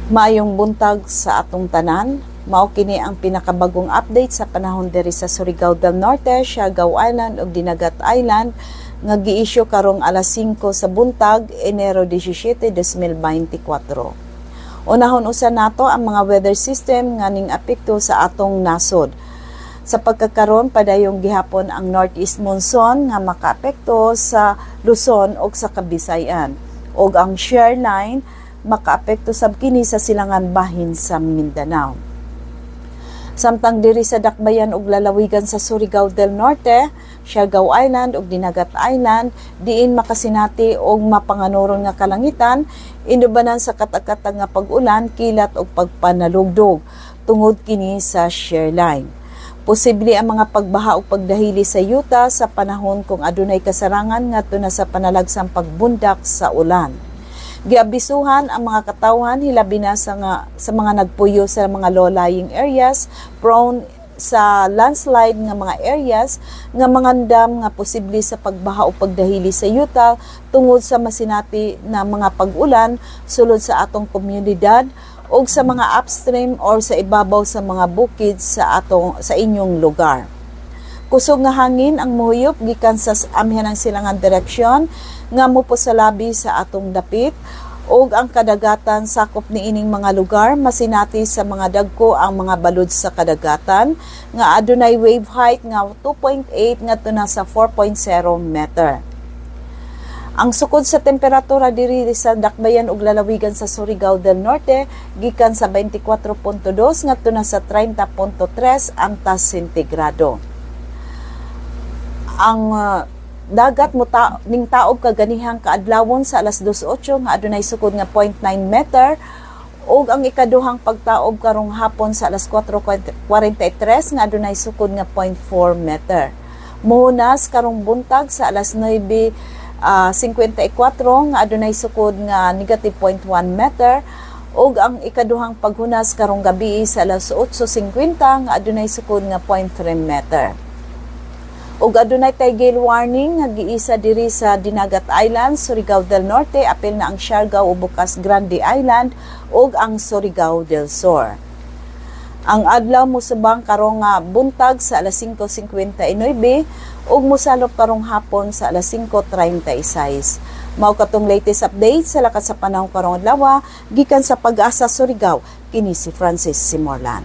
Maayong buntag sa atong tanan. Mao kini ang pinakabagong update sa panahon diri sa Surigao del Norte, Siargao Island ug Dinagat Island nga gi-issue karong alas 5 sa buntag, Enero 17, 2024. Unahon usa nato ang mga weather system nga ning apekto sa atong nasod. Sa pagkakaron padayong gihapon ang northeast monsoon nga makaapekto sa Luzon ug sa Kabisayan, ug ang shear line makaapekto sab kini sa silangan bahin sa Mindanao. Samtang diri sa dakbayan ug lalawigan sa Surigao del Norte, Siargao Island ug Dinagat Island, diin makasinati og mapanganuron nga kalangitan, inubanan sa katakatag nga pag-ulan, kilat ug pagpanalugdog tungod kini sa shear line. Posible ang mga pagbaha ug pagdahili sa yuta sa panahon kung adunay kasarangan ngadto na sa panalagsang pagbundak sa ulan. Giabisuhan ang mga katawhan hilabi na sa mga nagpuyo sa mga low-lying areas, prone sa landslide nga mga areas, nga mangandam nga posible sa pagbaha o pagdahili sa yuta tungod sa masinati na mga pag-ulan sulod sa atong komunidad o sa mga upstream or sa ibabaw sa mga bukid sa inyong lugar. Kusog nga hangin ang muhuyop gikan sa amihanang silangan direksyon nga mopusalabi sa atong dapit, ug ang kadagatan sakop niining mga lugar masinati sa mga dagko ang mga balod sa kadagatan nga adunay wave height nga 2.8 ngadto na sa 4.0 meter. Ang sukod sa temperatura diri sa dakbayan ug lalawigan sa Surigao del Norte gikan sa 24.2 ngadto na sa 30.3 antas sentigrado. Ang dagat ning taob kaganihang kaadlawon sa alas 2:08 nga adunay sukod nga 0.9 meter, ug ang ikaduhang pagtaob karong hapon sa alas 4:43 nga adunay sukod nga 0.4 meter. Muhunas karong buntag sa alas 9:54 nga adunay sukod nga negative 0.1 meter, ug ang ikaduhang paghunas karong gabi sa alas 8:50 nga adunay sukod nga 0.3 meter. Ug adunay tay gale warning nga giisa diri sa Dinagat Island, Surigao del Norte, apil na ang Siargao ug Bocas Grande Island ug ang Surigao del Sur. Ang adlaw musubang karong buntag sa alas 5:59 ug mosalop karong hapon sa alas 5:36. Mao katong latest update sa lakas sa panahon karong adlaw gikan sa Pag-asa Surigao, kini si Francis Simorlan.